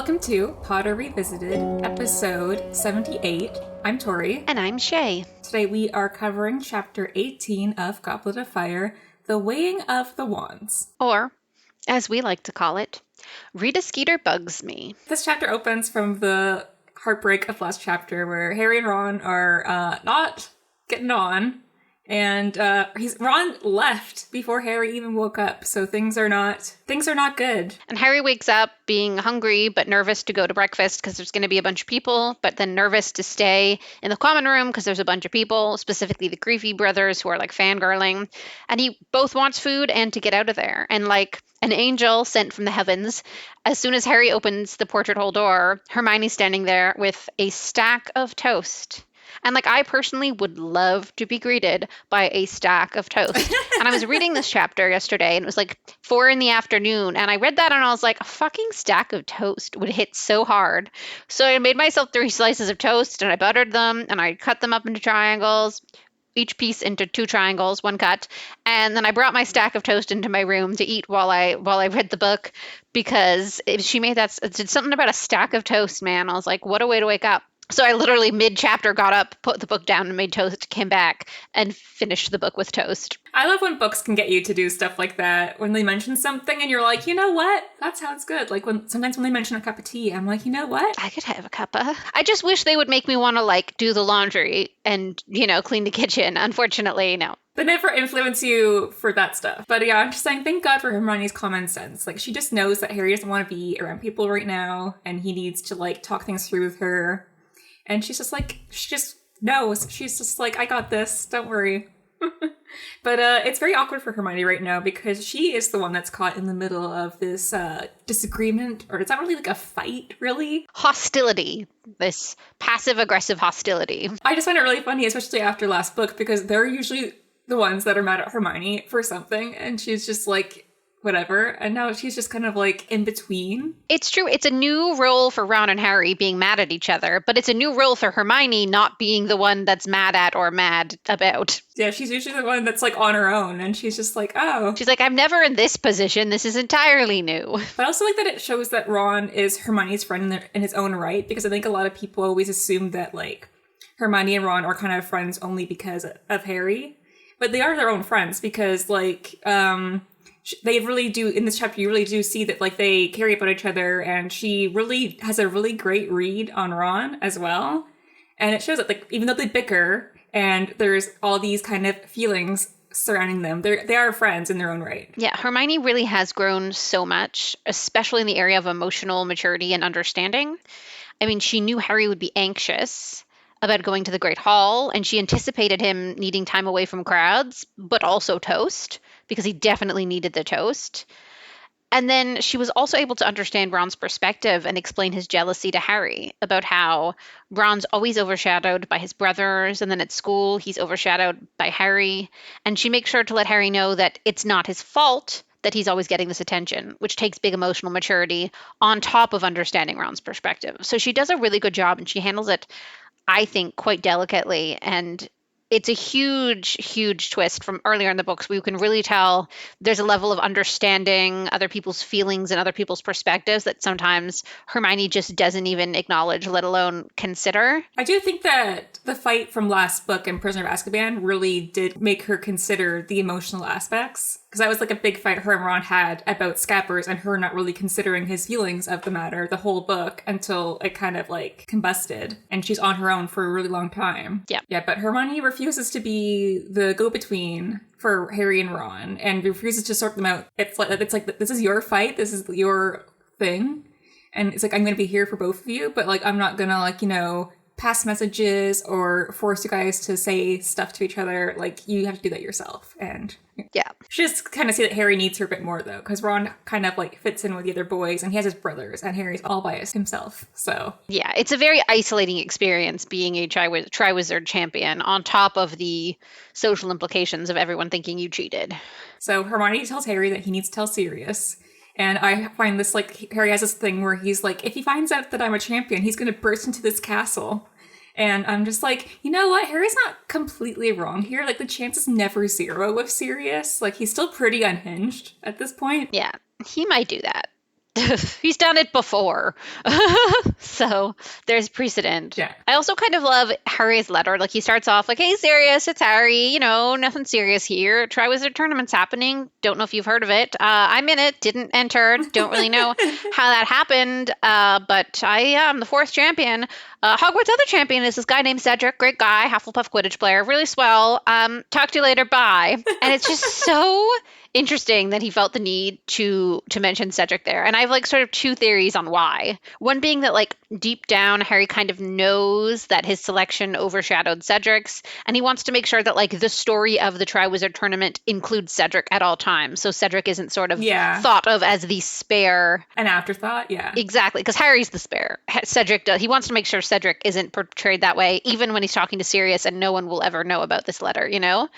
Welcome to Potter Revisited, episode 78. I'm Tori. And I'm Shay. Today we are covering chapter 18 of Goblet of Fire, The Weighing of the Wands. Or, as we like to call it, Rita Skeeter bugs me. This chapter opens from the heartbreak of last chapter where Harry and Ron are not getting on. And Ron left before Harry even woke up, so things are not good. And Harry wakes up being hungry but nervous to go to breakfast because there's going to be a bunch of people, but then nervous to stay in the common room because there's a bunch of people, specifically the Creevy brothers who are like fangirling. And he both wants food and to get out of there. And like an angel sent from the heavens, as soon as Harry opens the portrait hole door, Hermione's standing there with a stack of toast. And like, I personally would love to be greeted by a stack of toast. And I was reading this chapter yesterday and it was like 4 p.m. and I read that and I was like, a fucking stack of toast would hit so hard. So I made myself 3 slices of toast and I buttered them and I cut them up into triangles, each piece into 2 triangles, 1 cut. And then I brought my stack of toast into my room to eat while I read the book, because she made that, it did something about a stack of toast, man. I was like, what a way to wake up. So I literally mid-chapter got up, put the book down and made toast, came back and finished the book with toast. I love when books can get you to do stuff like that. When they mention something and you're like, you know what? That sounds good. Like sometimes when they mention a cup of tea, I'm like, you know what? I could have a cuppa. I just wish they would make me want to like do the laundry and, clean the kitchen. Unfortunately, no. They never influence you for that stuff. But yeah, I'm just saying, thank God for Hermione's common sense. Like, she just knows that Harry doesn't want to be around people right now and he needs to like talk things through with her. And she's just like, she just knows. She's just like, I got this. Don't worry. But it's very awkward for Hermione right now because she is the one that's caught in the middle of this disagreement. Or it's not really like a fight, really. Hostility. This passive-aggressive hostility. I just find it really funny, especially after last book, because they're usually the ones that are mad at Hermione for something. And she's just like, whatever. And now she's just kind of like in between. It's true. It's a new role for Ron and Harry being mad at each other, but it's a new role for Hermione not being the one that's mad at or mad about. Yeah, she's usually the one that's like on her own and she's just like, oh. She's like, I'm never in this position. This is entirely new. But I also like that it shows that Ron is Hermione's friend in his own right, because I think a lot of people always assume that like Hermione and Ron are kind of friends only because of Harry. But they are their own friends because like, they really do, in this chapter, you really do see that, like, they care about each other, and she really has a really great read on Ron as well. And it shows that, like, even though they bicker, and there's all these kind of feelings surrounding them, they are friends in their own right. Yeah, Hermione really has grown so much, especially in the area of emotional maturity and understanding. I mean, she knew Harry would be anxious about going to the Great Hall, and she anticipated him needing time away from crowds, but also toast, because he definitely needed the toast. And then she was also able to understand Ron's perspective and explain his jealousy to Harry about how Ron's always overshadowed by his brothers, and then at school he's overshadowed by Harry. And she makes sure to let Harry know that it's not his fault that he's always getting this attention, which takes big emotional maturity on top of understanding Ron's perspective. So she does a really good job, and she handles it, I think, quite delicately. And it's a huge, huge twist from earlier in the books. We can really tell there's a level of understanding other people's feelings and other people's perspectives that sometimes Hermione just doesn't even acknowledge, let alone consider. I do think that the fight from last book in Prisoner of Azkaban really did make her consider the emotional aspects. Because that was like a big fight her and Ron had about Scappers and her not really considering his feelings of the matter the whole book until it kind of like combusted. And she's on her own for a really long time. Yeah. Yeah, but Hermione refuses to be the go-between for Harry and Ron and refuses to sort them out. It's like this is your fight. This is your thing. And it's like, I'm going to be here for both of you, but like, I'm not going to like, pass messages or force you guys to say stuff to each other. Like, you have to do that yourself. And yeah, she just kind of see that Harry needs her a bit more though, because Ron kind of like fits in with the other boys and he has his brothers and Harry's all by himself. So yeah, it's a very isolating experience being a Triwizard champion on top of the social implications of everyone thinking you cheated. So Hermione tells Harry that he needs to tell Sirius. And I find this, like, Harry has this thing where he's like, if he finds out that I'm a champion, he's going to burst into this castle. And I'm just like, you know what? Harry's not completely wrong here. Like, the chance is never 0 with Sirius. Like, he's still pretty unhinged at this point. Yeah, he might do that. He's done it before. So there's precedent. Yeah. I also kind of love Harry's letter. Like, he starts off like, hey, Sirius, it's Harry. You know, nothing serious here. Triwizard Tournament's happening. Don't know if you've heard of it. I'm in it. Didn't enter. Don't really know how that happened. But I am the 4th champion. Hogwarts' other champion is this guy named Cedric. Great guy. Hufflepuff Quidditch player. Really swell. Talk to you later. Bye. And it's just so interesting that he felt the need to mention Cedric there. And I have like sort of 2 theories on why. One being that like deep down Harry kind of knows that his selection overshadowed Cedric's, and he wants to make sure that like the story of the Triwizard Tournament includes Cedric at all times. So Cedric isn't sort of thought of as the spare. An afterthought, yeah. Exactly, because Harry's the spare. Cedric does. He wants to make sure Cedric isn't portrayed that way, even when he's talking to Sirius, and no one will ever know about this letter, you know?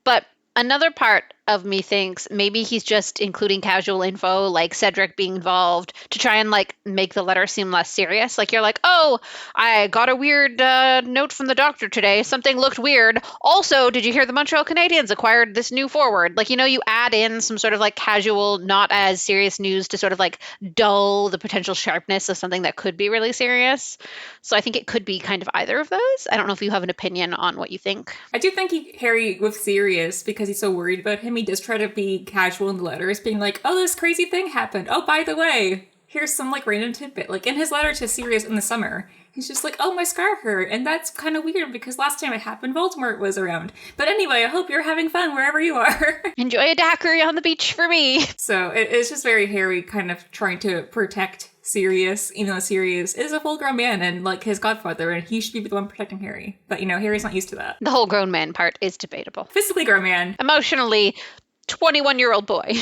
But another part of me thinks maybe he's just including casual info, like Cedric being involved, to try and like make the letter seem less serious. Like, you're like, oh, I got a weird note from the doctor today. Something looked weird. Also, did you hear the Montreal Canadiens acquired this new forward? Like, you know, you add in some sort of like casual, not as serious news to sort of like dull the potential sharpness of something that could be really serious. So I think it could be kind of either of those. I don't know if you have an opinion on what you think. I do think Harry with Sirius, because he's so worried about him, he does try to be casual in the letters, being like, oh, this crazy thing happened. Oh, by the way, here's some like random tidbit. Like in his letter to Sirius in the summer, he's just like, oh, my scar hurt. And that's kind of weird because last time it happened, Voldemort was around. But anyway, I hope you're having fun wherever you are. Enjoy a daiquiri on the beach for me. So it's just very Harry kind of trying to protect Sirius, even though Sirius is a full-grown man and like his godfather, and he should be the one protecting Harry. But, you know, Harry's not used to that. The whole grown man part is debatable. Physically grown man. Emotionally, 21-year-old boy.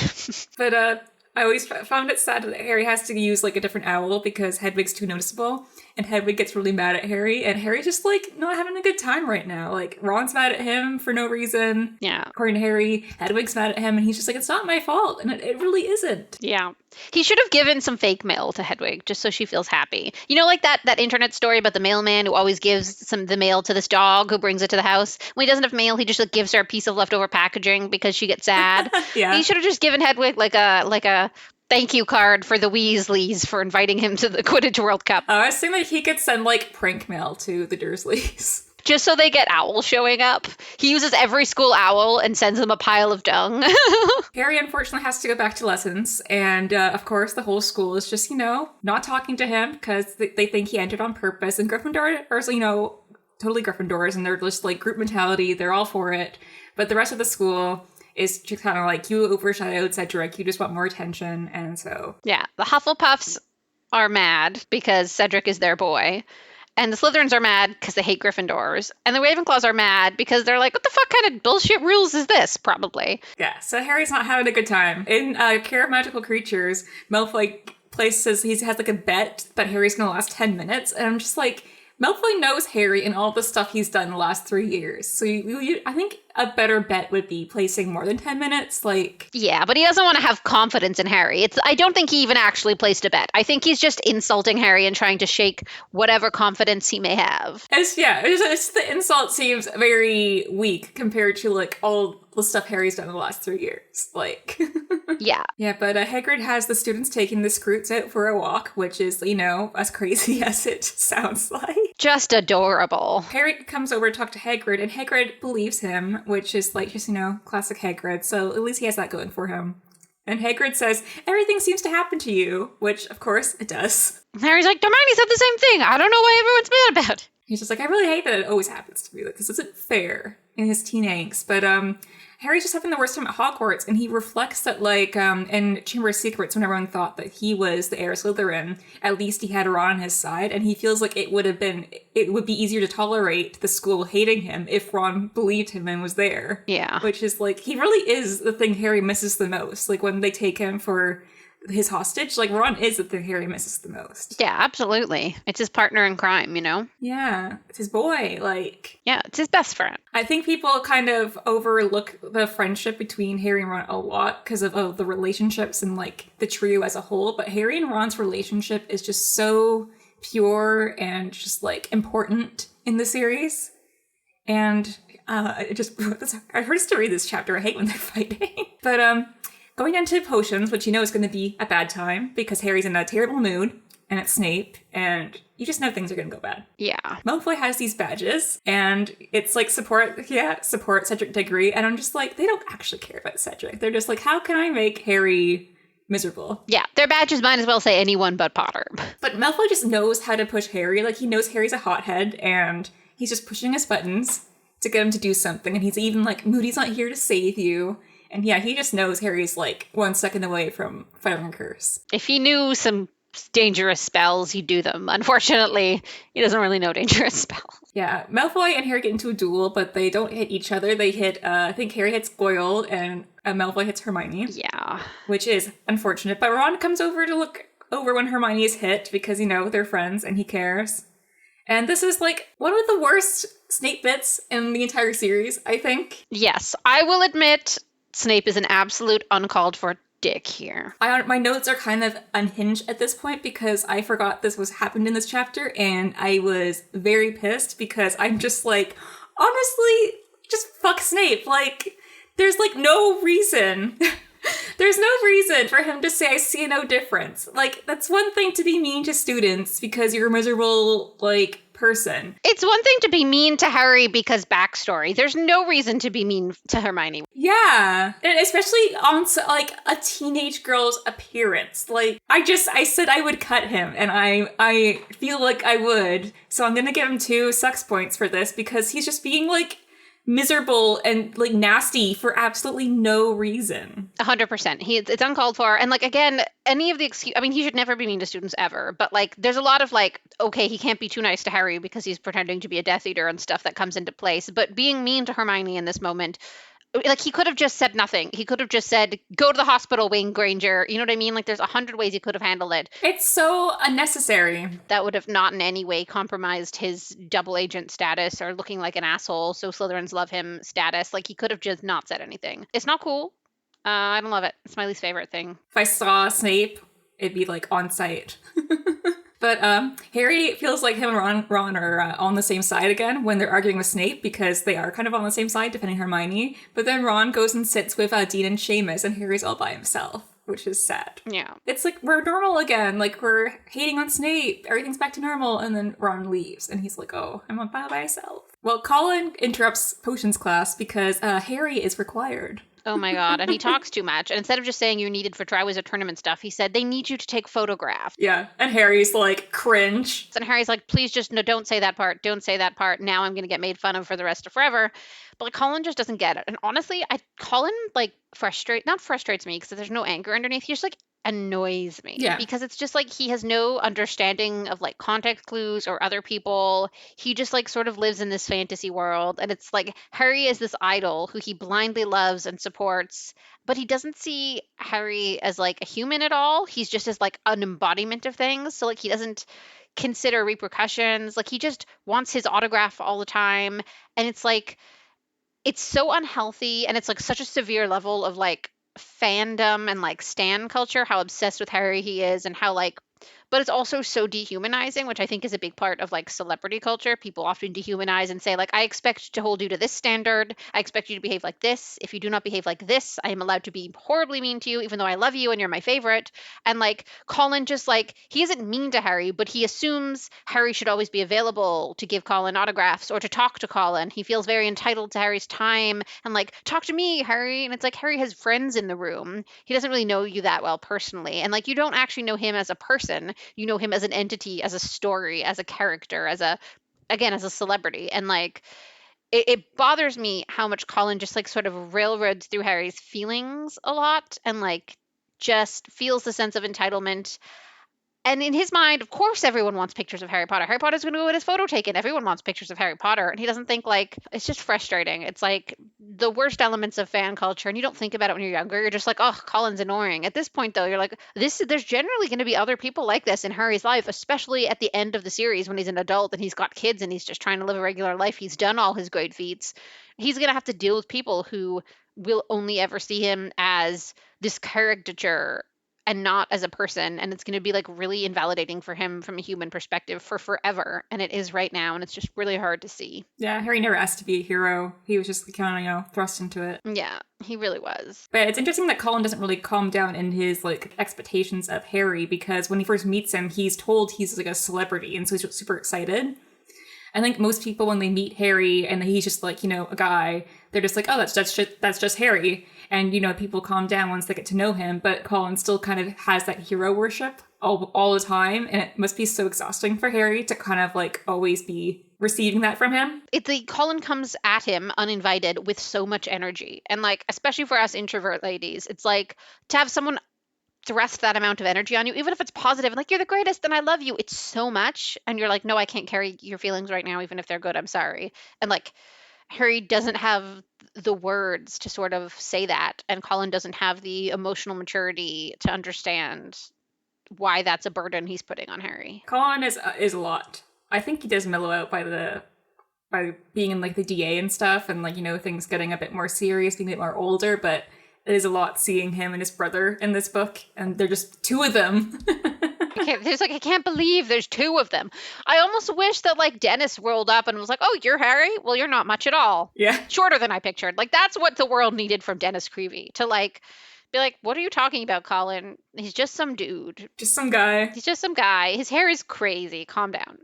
But I always found it sad that Harry has to use like a different owl because Hedwig's too noticeable, and Hedwig gets really mad at Harry, and Harry's just like not having a good time right now. Like Ron's mad at him for no reason. Yeah. According to Harry, Hedwig's mad at him, and he's just like, it's not my fault, and it really isn't. Yeah. He should have given some fake mail to Hedwig just so she feels happy. You know, like that internet story about the mailman who always gives the mail to this dog who brings it to the house. When he doesn't have mail, he just like gives her a piece of leftover packaging because she gets sad. Yeah. He should have just given Hedwig like a thank you card for the Weasleys for inviting him to the Quidditch World Cup. I was saying that he could send like prank mail to the Dursleys. Just so they get Owl showing up. He uses every school owl and sends them a pile of dung. Harry unfortunately has to go back to lessons, and of course the whole school is just, you know, not talking to him because they think he entered on purpose, and Gryffindor are, you know, totally Gryffindors, and they're just like group mentality, they're all for it. But the rest of the school is just kind of like, you overshadowed Cedric, you just want more attention, and so... Yeah, the Hufflepuffs are mad because Cedric is their boy. And the Slytherins are mad because they hate Gryffindors. And the Ravenclaws are mad because they're like, what the fuck kind of bullshit rules is this? Probably. Yeah, so Harry's not having a good time. In Care of Magical Creatures, Malfoy places, he has like a bet that Harry's gonna last 10 minutes. And I'm just like, Malfoy knows Harry and all the stuff he's done the last 3 years. So I think a better bet would be placing more than 10 minutes. Like, yeah, but he doesn't want to have confidence in Harry. I don't think he even actually placed a bet. I think he's just insulting Harry and trying to shake whatever confidence he may have. It's the insult seems very weak compared to like all the stuff Harry's done in the last 3 years. Like, yeah. Yeah, but Hagrid has the students taking the Scroots out for a walk, which is, you know, as crazy as it sounds like. Just adorable. Harry comes over to talk to Hagrid, and Hagrid believes him, which is like just, you know, classic Hagrid. So at least he has that going for him. And Hagrid says, everything seems to happen to you, which of course it does. Harry's like, Hermione said the same thing. I don't know why everyone's mad about it. He's just like, I really hate that it always happens to me. Like, this isn't fair in his teen angst. But Harry's just having the worst time at Hogwarts, and he reflects that, like, in Chamber of Secrets, when everyone thought that he was the heir Slytherin, at least he had Ron on his side, and he feels like it would be easier to tolerate the school hating him if Ron believed him and was there. Yeah. Which is, like, he really is the thing Harry misses the most. Like, when they take him for his hostage, like, Ron is the thing Harry misses the most. Yeah, absolutely. It's his partner in crime, you know? Yeah, it's his boy, like... Yeah, it's his best friend. I think people kind of overlook the friendship between Harry and Ron a lot because of the relationships and, like, the trio as a whole, but Harry and Ron's relationship is just so pure and just, like, important in the series. And it hurts to read this chapter. I hate when they're fighting. But going into potions, which you know is going to be a bad time because Harry's in a terrible mood, and it's Snape, and you just know things are going to go bad. Yeah. Malfoy has these badges, and it's like support Cedric Diggory, and I'm just like, they don't actually care about Cedric. They're just like, how can I make Harry miserable? Yeah, their badges might as well say anyone but Potter. But Malfoy just knows how to push Harry. Like, he knows Harry's a hothead, and he's just pushing his buttons to get him to do something, and he's even like, Moody's not here to save you. And yeah, he just knows Harry's like 1 second away from firing a curse. If he knew some dangerous spells, he'd do them. Unfortunately, he doesn't really know dangerous spells. Yeah, Malfoy and Harry get into a duel, but they don't hit each other. They hit, I think Harry hits Goyle and Malfoy hits Hermione. Yeah. Which is unfortunate. But Ron comes over to look over when Hermione is hit because, you know, they're friends and he cares. And this is like one of the worst Snape bits in the entire series, I think. Yes, I will admit Snape is an absolute uncalled for dick here. My notes are kind of unhinged at this point because I forgot this was happened in this chapter, and I was very pissed because I'm just like, honestly, just fuck Snape. Like, there's like no reason. There's no reason for him to say, I see no difference. Like, that's one thing to be mean to students because you're a miserable, like, person. It's one thing to be mean to Harry because backstory. There's no reason to be mean to Hermione. Yeah. And especially on, like, a teenage girl's appearance. Like, I said I would cut him, and I feel like I would. So I'm gonna give him 2 sucks points for this because he's just being, like, miserable and like nasty for absolutely no reason. 100%. It's uncalled for. And like, again, any of the excuse, I mean, he should never be mean to students ever, but like, there's a lot of like, okay, he can't be too nice to Harry because he's pretending to be a Death Eater and stuff that comes into place. But being mean to Hermione in this moment, like, he could have just said nothing. He could have just said, go to the hospital wing, Granger. You know what I mean? Like, there's 100 ways he could have handled it. It's so unnecessary. That would have not in any way compromised his double agent status or looking like an asshole, so Slytherins love him status. Like, he could have just not said anything. It's not cool. I don't love it. It's my least favorite thing. If I saw Snape, it'd be like on site. But Harry feels like him and Ron are on the same side again when they're arguing with Snape because they are kind of on the same side, defending Hermione. But then Ron goes and sits with Dean and Seamus, and Harry's all by himself, which is sad. Yeah. It's like we're normal again. Like, we're hating on Snape. Everything's back to normal. And then Ron leaves, and he's like, oh, I'm by myself. Well, Colin interrupts potions class because Harry is required. Oh my god, and he talks too much. And instead of just saying you're needed for Triwizard Tournament stuff, he said they need you to take photographs. Yeah, and Harry's like, cringe. And Harry's like, please just, no, don't say that part. Don't say that part. Now I'm going to get made fun of for the rest of forever. But like, Colin just doesn't get it. And honestly, Colin like not frustrates me because there's no anger underneath. He just like annoys me. Yeah. Because it's just like he has no understanding of like context clues or other people. He just like sort of lives in this fantasy world. And it's like Harry is this idol who he blindly loves and supports, but he doesn't see Harry as like a human at all. He's just as like an embodiment of things. So like he doesn't consider repercussions. Like he just wants his autograph all the time. And it's like, it's so unhealthy, and it's like such a severe level of like fandom and like stan culture, how obsessed with Harry he is, and how like, but it's also so dehumanizing, which I think is a big part of like celebrity culture. People often dehumanize and say like, I expect to hold you to this standard. I expect you to behave like this. If you do not behave like this, I am allowed to be horribly mean to you, even though I love you and you're my favorite. And like Colin just like, he isn't mean to Harry, but he assumes Harry should always be available to give Colin autographs or to talk to Colin. He feels very entitled to Harry's time and like, talk to me, Harry. And it's like, Harry has friends in the room. He doesn't really know you that well personally. And like, you don't actually know him as a person. You know him as an entity, as a story, as a character, as a celebrity. And like, it bothers me how much Colin just like sort of railroads through Harry's feelings a lot and like just feels the sense of entitlement. And in his mind, of course, everyone wants pictures of Harry Potter. Harry Potter's going to go get his photo taken. Everyone wants pictures of Harry Potter. And he doesn't think like, it's just frustrating. It's like the worst elements of fan culture. And you don't think about it when you're younger. You're just like, oh, Colin's annoying. At this point, though, you're like, there's generally going to be other people like this in Harry's life, especially at the end of the series when he's an adult and he's got kids and he's just trying to live a regular life. He's done all his great feats. He's going to have to deal with people who will only ever see him as this caricature and not as a person, and it's going to be like really invalidating for him from a human perspective for forever, and it is right now, and it's just really hard to see. Yeah, Harry never asked to be a hero. He was just kind of, thrust into it. Yeah, he really was. But it's interesting that Colin doesn't really calm down in his, like, expectations of Harry, because when he first meets him, he's told he's, like, a celebrity, and so he's super excited. I think most people, when they meet Harry and he's just, like, a guy, they're just like, oh, that's just Harry. And, people calm down once they get to know him, but Colin still kind of has that hero worship all the time, and it must be so exhausting for Harry to kind of, like, always be receiving that from him. Colin comes at him uninvited with so much energy. And, like, especially for us introvert ladies, it's like to have someone thrust that amount of energy on you, even if it's positive and like, you're the greatest and I love you, it's so much. And you're like, no, I can't carry your feelings right now, even if they're good. I'm sorry. And like, Harry doesn't have the words to sort of say that. And Colin doesn't have the emotional maturity to understand why that's a burden he's putting on Harry. Colin is a lot. I think he does mellow out by being in, like, the DA and stuff, and, like, things getting a bit more serious, being a bit more older, but it is a lot seeing him and his brother in this book, and they're just two of them. I can't believe there's two of them. I almost wish that, like, Dennis rolled up and was like, oh, you're Harry? Well, you're not much at all. Yeah. Shorter than I pictured. Like, that's what the world needed from Dennis Creevy, to, like, be like, what are you talking about, Colin? He's just some dude. Just some guy. He's just some guy. His hair is crazy. Calm down,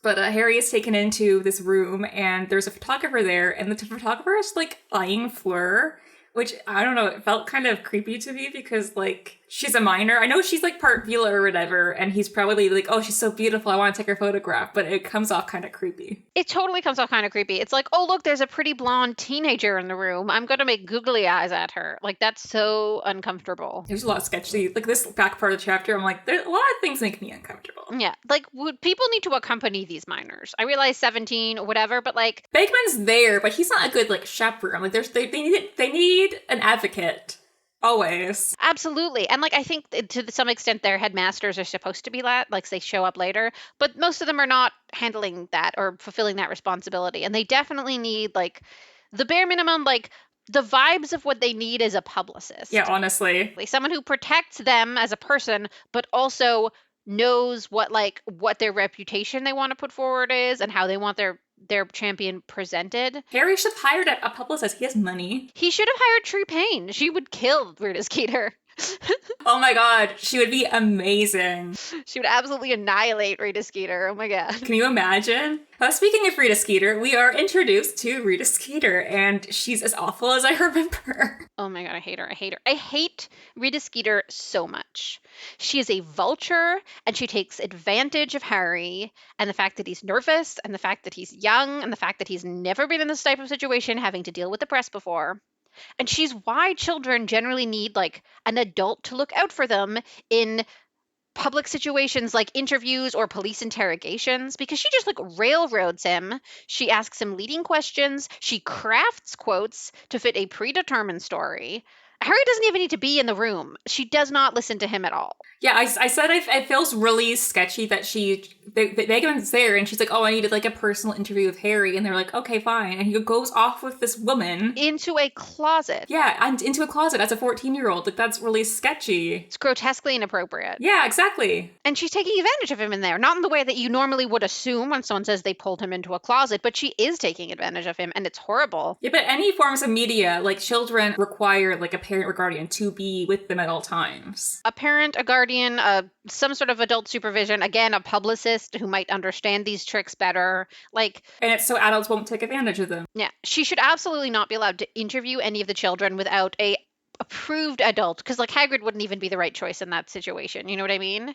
But Harry is taken into this room, and there's a photographer there, and the photographer is, like, eyeing Fleur, which, I don't know, it felt kind of creepy to me because, like, she's a minor. I know she's, like, part Vila or whatever, and he's probably like, oh, she's so beautiful, I want to take her photograph, but it comes off kind of creepy. It totally comes off kind of creepy. It's like, oh, look, there's a pretty blonde teenager in the room. I'm going to make googly eyes at her. Like, that's so uncomfortable. There's a lot of sketchy, like, this back part of the chapter, I'm like, there's a lot of things make me uncomfortable. Yeah, like, would people need to accompany these minors? I realize 17 or whatever, but, like, Bagman's there, but he's not a good, like, chaperone. Like, they need an advocate. Always. Absolutely. And, like, I think to some extent their headmasters are supposed to be that, like, they show up later, but most of them are not handling that or fulfilling that responsibility. And they definitely need, like, the bare minimum, like, the vibes of what they need is a publicist. Yeah, honestly. Like, someone who protects them as a person, but also knows what their reputation they want to put forward is and how they want their champion presented. Harry should have hired a publicist. He has money. He should have hired Tree Payne. She would kill Rita Skeeter. Oh my god, she would be amazing. She would absolutely annihilate Rita Skeeter. Oh my god. Can you imagine? Speaking of Rita Skeeter, we are introduced to Rita Skeeter, and she's as awful as I remember. Oh my god, I hate her. I hate Rita Skeeter so much. She is a vulture, and she takes advantage of Harry, and the fact that he's nervous, and the fact that he's young, and the fact that he's never been in this type of situation having to deal with the press before. And she's why children generally need, like, an adult to look out for them in public situations like interviews or police interrogations, because she just, like, railroads him. She asks him leading questions. She crafts quotes to fit a predetermined story. Harry doesn't even need to be in the room. She does not listen to him at all. Yeah, I said it feels really sketchy that Megan's there and she's like, oh, I needed, like, a personal interview with Harry. And they're like, okay, fine. And he goes off with this woman. Into a closet. Yeah, and into a closet as a 14-year-old. Like, that's really sketchy. It's grotesquely inappropriate. Yeah, exactly. And she's taking advantage of him in there. Not in the way that you normally would assume when someone says they pulled him into a closet, but she is taking advantage of him, and it's horrible. Yeah, but any forms of media, like, children require, like, a parent or guardian to be with them at all times. A parent, a guardian, some sort of adult supervision, again, a publicist who might understand these tricks better. Like, and it's so adults won't take advantage of them. Yeah, she should absolutely not be allowed to interview any of the children without a approved adult, because, like, Hagrid wouldn't even be the right choice in that situation. You know what I mean?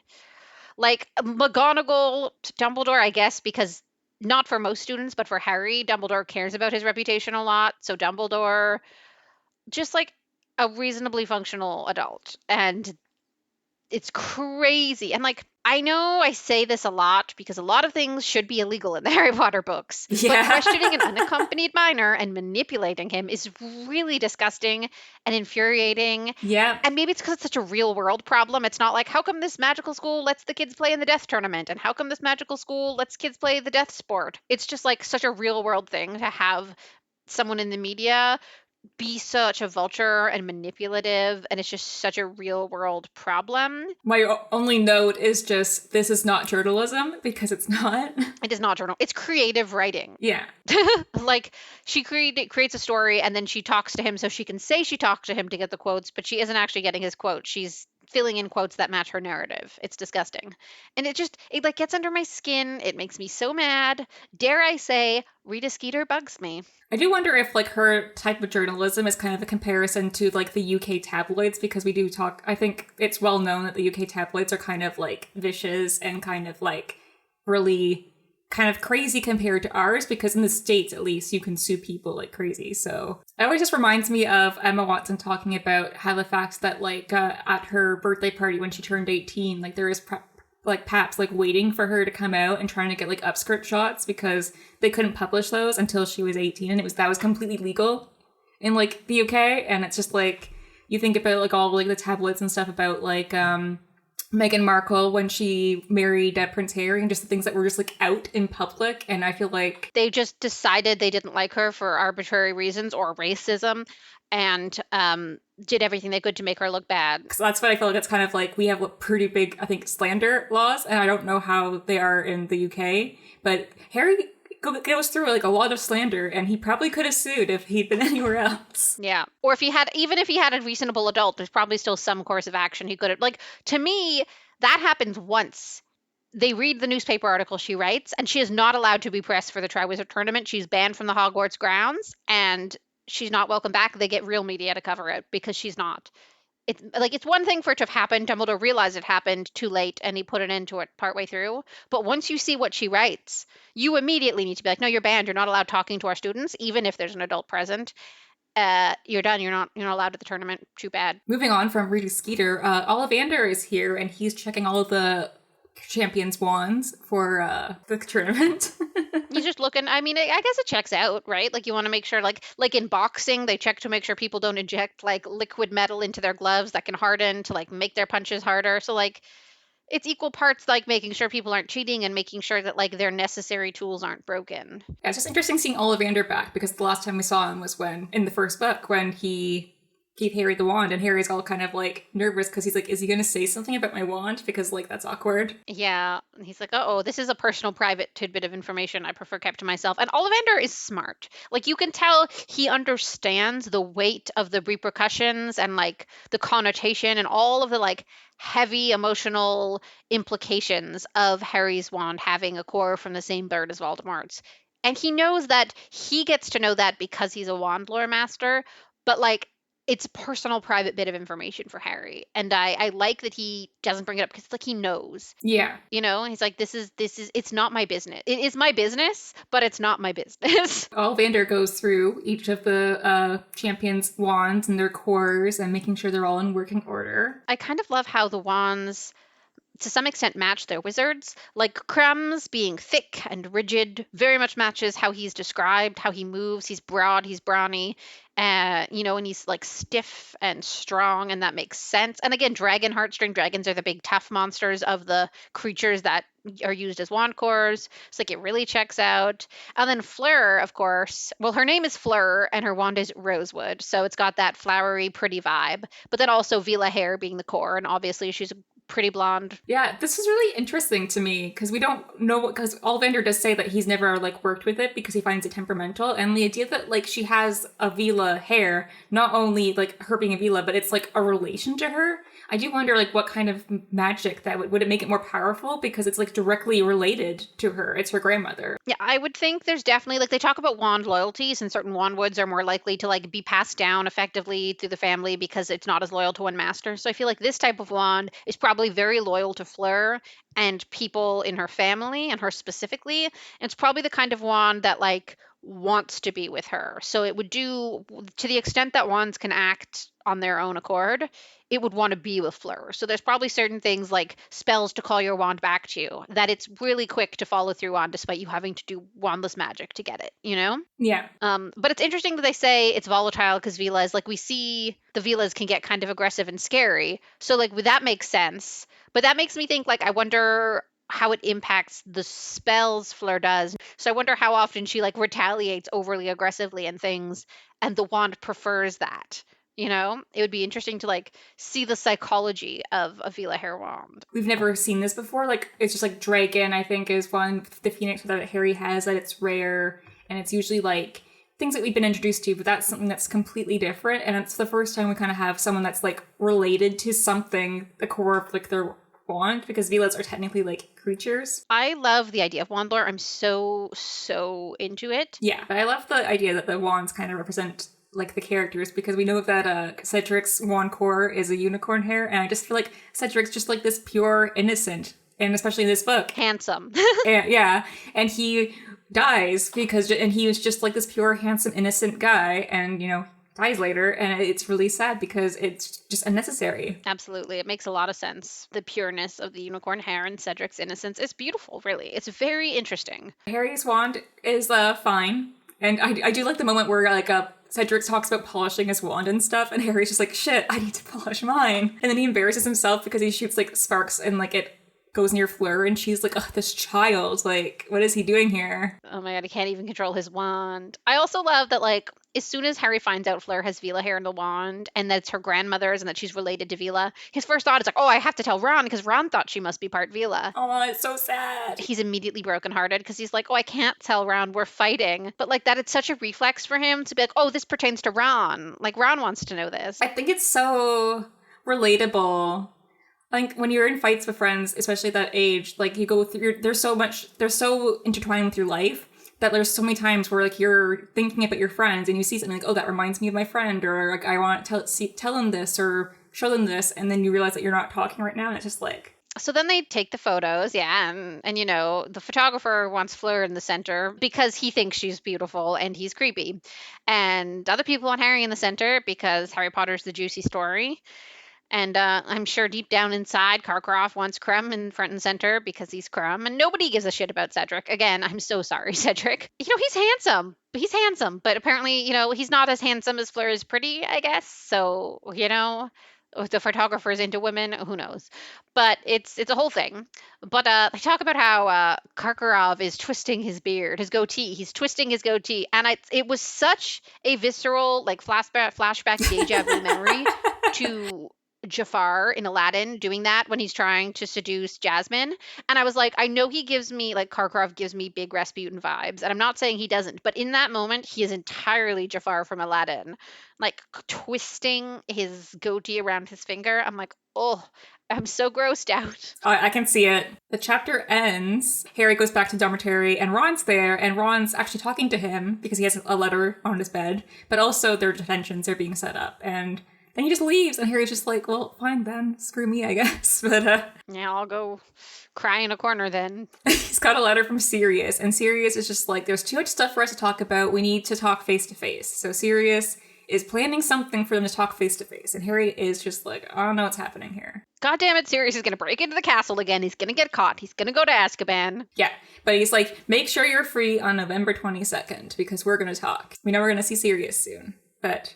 Like, McGonagall, Dumbledore, I guess, because not for most students, but for Harry, Dumbledore cares about his reputation a lot. So Dumbledore, just, like, a reasonably functional adult. And it's crazy. And, like, I know I say this a lot because a lot of things should be illegal in the Harry Potter books. Yeah. But questioning an unaccompanied minor and manipulating him is really disgusting and infuriating. Yeah. And maybe it's because it's such a real world problem. It's not like, how come this magical school lets the kids play in the death tournament? And how come this magical school lets kids play the death sport? It's just, like, such a real world thing to have someone in the media be such a vulture and manipulative, and it's just such a real world problem. My only note is just this is not journalism because it's not. It is not journal. It's creative writing. Yeah. Like she creates a story and then she talks to him so she can say she talked to him to get the quotes, but she isn't actually getting his quote. She's filling in quotes that match her narrative. It's disgusting. And it like gets under my skin. It makes me so mad. Dare I say, Rita Skeeter bugs me. I do wonder if like her type of journalism is kind of a comparison to like the UK tabloids, because we do talk, I think it's well known that the UK tabloids are kind of like vicious and kind of like really kind of crazy compared to ours, because in the States at least you can sue people like crazy. So it always just reminds me of Emma Watson talking about how the fact that like at her birthday party when she turned 18, like there is like paps like waiting for her to come out and trying to get like upskirt shots because they couldn't publish those until she was 18, and that was completely legal in like the UK. And it's just like you think about like all like the tabloids and stuff about like Meghan Markle when she married Prince Harry, and just the things that were just like out in public. And I feel like they just decided they didn't like her for arbitrary reasons or racism, and did everything they could to make her look bad. So that's what I feel like. It's kind of like we have pretty big, I think, slander laws, and I don't know how they are in the UK, but Harry goes through like a lot of slander, and he probably could have sued if he'd been anywhere else. Yeah. Or even if he had a reasonable adult, there's probably still some course of action he could have. Like, to me, that happens once. They read the newspaper article she writes, and she is not allowed to be pressed for the Triwizard Tournament. She's banned from the Hogwarts grounds, and she's not welcome back. They get real media to cover it because she's not. It's like it's one thing for it to have happened, Dumbledore realized it happened too late and he put an end to it partway through. But once you see what she writes, you immediately need to be like, no, you're banned. You're not allowed talking to our students, even if there's an adult present. You're done. You're not allowed at the tournament. Too bad. Moving on from Rita Skeeter, Ollivander is here, and he's checking all of the champions' wands for the tournament. He's just looking. I mean, I guess it checks out, right? Like you want to make sure, like in boxing, they check to make sure people don't inject like liquid metal into their gloves that can harden to like make their punches harder. So like it's equal parts like making sure people aren't cheating and making sure that like their necessary tools aren't broken. Yeah, it's just interesting seeing Ollivander back, because the last time we saw him was when in the first book when he gave Harry the wand, and Harry's all kind of like nervous because he's like, is he going to say something about my wand? Because like that's awkward. Yeah. He's like, oh, this is a personal private tidbit of information I prefer kept to myself. And Ollivander is smart. Like you can tell he understands the weight of the repercussions and like the connotation and all of the like heavy emotional implications of Harry's wand having a core from the same bird as Voldemort's. And he knows that he gets to know that because he's a wand lore master, but like it's a personal private bit of information for Harry. And I like that he doesn't bring it up because it's like he knows. Yeah. You know, he's like, this is it's not my business. It is my business, but it's not my business. Ollivander goes through each of the champions' wands and their cores and making sure they're all in working order. I kind of love how the wands to some extent match their wizards. Like Crum's being thick and rigid very much matches how he's described, how he moves. He's broad, he's brawny, and he's like stiff and strong, and that makes sense. And again, dragon heartstring dragons are the big tough monsters of the creatures that are used as wand cores. It's like it really checks out. And then Fleur, of course, well, her name is Fleur and her wand is Rosewood, so it's got that flowery, pretty vibe. But then also Vila hair being the core, and obviously she's pretty blonde. Yeah, this is really interesting to me because we don't know, because Ollivander does say that he's never like worked with it because he finds it temperamental, and the idea that like she has a Vila hair, not only like her being a Vila, but it's like a relation to her. I do wonder like what kind of magic that would it make it more powerful, because it's like directly related to her. It's her grandmother. Yeah, I would think there's definitely like they talk about wand loyalties, and certain wand woods are more likely to like be passed down effectively through the family because it's not as loyal to one master. So I feel like this type of wand is probably very loyal to Fleur and people in her family and her specifically. And it's probably the kind of wand that like wants to be with her. So it would do, to the extent that wands can act on their own accord, it would want to be with Fleur. So there's probably certain things like spells to call your wand back to you that it's really quick to follow through on despite you having to do wandless magic to get it, you know? Yeah. But it's interesting that they say it's volatile because Vilas, like we see the Vilas can get kind of aggressive and scary. So like that makes sense. But that makes me think like I wonder how it impacts the spells Fleur does. So I wonder how often she like retaliates overly aggressively and things. and the wand prefers that. You know, it would be interesting to like see the psychology of a Vila hair wand. We've never seen this before. Like, it's just like Dragon, I think, is one, the Phoenix that Harry has, that it's rare, and it's usually like things that we've been introduced to, but that's something that's completely different, and it's the first time we kind of have someone that's like related to something, the core of like their wand, because Vilas are technically like creatures. I love the idea of wand lore. I'm so into it. Yeah, but I love the idea that the wands kind of represent like the characters, because we know that Cedric's wand core is a unicorn hair, and I just feel like Cedric's just like this pure innocent, and especially in this book, Handsome. and he dies and he was just like this pure, handsome, innocent guy, and dies later, and it's really sad because it's just unnecessary. Absolutely. It makes a lot of sense. The pureness of the unicorn hair and Cedric's innocence is beautiful, really. It's very interesting. Harry's wand is fine, and I do like the moment where like Cedric talks about polishing his wand and stuff, and Harry's just like, shit, I need to polish mine. And then he embarrasses himself because he shoots like sparks and like it goes near Fleur, and she's like, oh, this child, like, what is he doing here? Oh my god, he can't even control his wand. I also love that, like, as soon as Harry finds out Fleur has Vila hair in the wand, and that it's her grandmother's and that she's related to Vila, his first thought is like, oh, I have to tell Ron, because Ron thought she must be part Vila. Oh, it's so sad. He's immediately brokenhearted because he's like, oh, I can't tell Ron, we're fighting. But like that, it's such a reflex for him to be like, oh, this pertains to Ron. Like, Ron wants to know this. I think it's so relatable. Like, when you're in fights with friends, especially at that age, like, you go through, they're so intertwined with your life that there's so many times where, like, you're thinking about your friends and you see something like, oh, that reminds me of my friend, or, like, I want to tell them this or show them this, and then you realize that you're not talking right now, and it's just like... So then they take the photos, yeah, and the photographer wants Fleur in the center because he thinks she's beautiful and he's creepy. And other people want Harry in the center because Harry Potter's the juicy story. And I'm sure deep down inside, Karkaroff wants Crumb in front and center because he's Crumb. And nobody gives a shit about Cedric. Again, I'm so sorry, Cedric. He's handsome. He's handsome. But apparently, he's not as handsome as Fleur is pretty, I guess. So, if the photographer's into women, who knows? But it's a whole thing. But they talk about how Karkaroff is twisting his beard, his goatee. He's twisting his goatee. And it was such a visceral, like, flashback deja vu memory to Jafar in Aladdin doing that when he's trying to seduce Jasmine. And I was like, I know he gives me, like, Karkaroff gives me big Rasputin vibes. And I'm not saying he doesn't, but in that moment, he is entirely Jafar from Aladdin. Like, twisting his goatee around his finger. I'm like, oh, I'm so grossed out. I can see it. The chapter ends. Harry goes back to dormitory, and Ron's there, and Ron's actually talking to him because he has a letter on his bed, but also their detentions are being set up. And then he just leaves, and Harry's just like, well, fine then. Screw me, I guess. But yeah, I'll go cry in a corner then. He's got a letter from Sirius, and Sirius is just like, there's too much stuff for us to talk about. We need to talk face to face. So Sirius is planning something for them to talk face to face, and Harry is just like, I don't know what's happening here. God damn it, Sirius is going to break into the castle again. He's going to get caught. He's going to go to Azkaban. Yeah, but he's like, make sure you're free on November 22nd, because we're going to talk. We know we're going to see Sirius soon, but...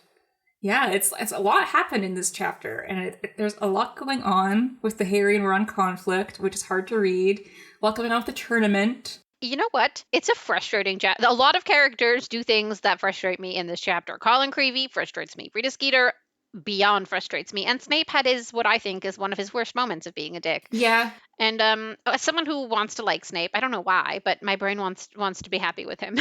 yeah, it's a lot happened in this chapter, and there's a lot going on with the Harry and Ron conflict, which is hard to read. A lot going on with the tournament. You know what? It's a frustrating chapter. A lot of characters do things that frustrate me in this chapter. Colin Creevey frustrates me. Rita Skeeter beyond frustrates me. And Snape had what I think is one of his worst moments of being a dick. Yeah. And as someone who wants to like Snape, I don't know why, but my brain wants to be happy with him.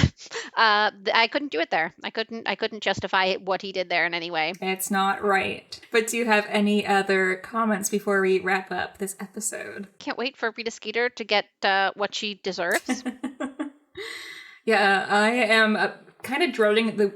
I couldn't do it there. I couldn't justify what he did there in any way. It's not right. But do you have any other comments before we wrap up this episode? Can't wait for Rita Skeeter to get what she deserves. Yeah, I am kind of droning the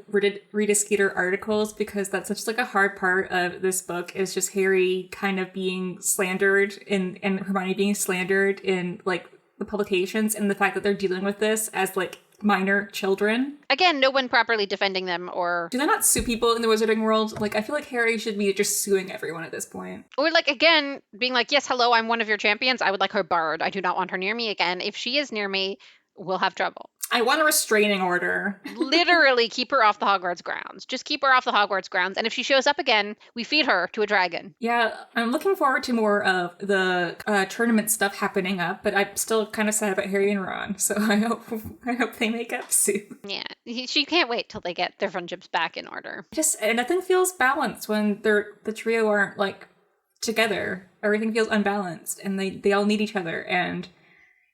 Rita Skeeter articles, because that's such like a hard part of this book, is just Harry kind of being slandered and Hermione being slandered in like the publications, and the fact that they're dealing with this as like minor children. Again, no one properly defending them, or... do they not sue people in the wizarding world? Like, I feel like Harry should be just suing everyone at this point. Or like, again, being like, yes, hello, I'm one of your champions. I would like her barred. I do not want her near me again. If she is near me, we'll have trouble. I want a restraining order. Literally keep her off the Hogwarts grounds. Just keep her off the Hogwarts grounds. And if she shows up again, we feed her to a dragon. Yeah, I'm looking forward to more of the tournament stuff happening up, but I'm still kind of sad about Harry and Ron, so I hope they make up soon. Yeah, she can't wait till they get their friendships back in order. And nothing feels balanced when the trio aren't like together. Everything feels unbalanced, and they all need each other, and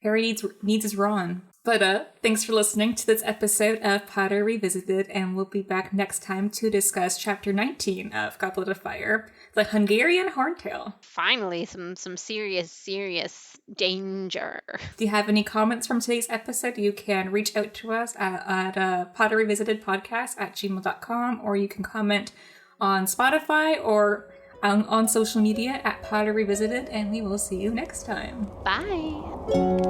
Harry needs his Ron. But thanks for listening to this episode of Potter Revisited, and we'll be back next time to discuss Chapter 19 of Goblet of Fire, the Hungarian Horntail. Finally, some serious danger. If you have any comments from today's episode, you can reach out to us at potterrevisitedpodcast@gmail.com, or you can comment on Spotify or on social media at Potter Revisited, and we will see you next time. Bye.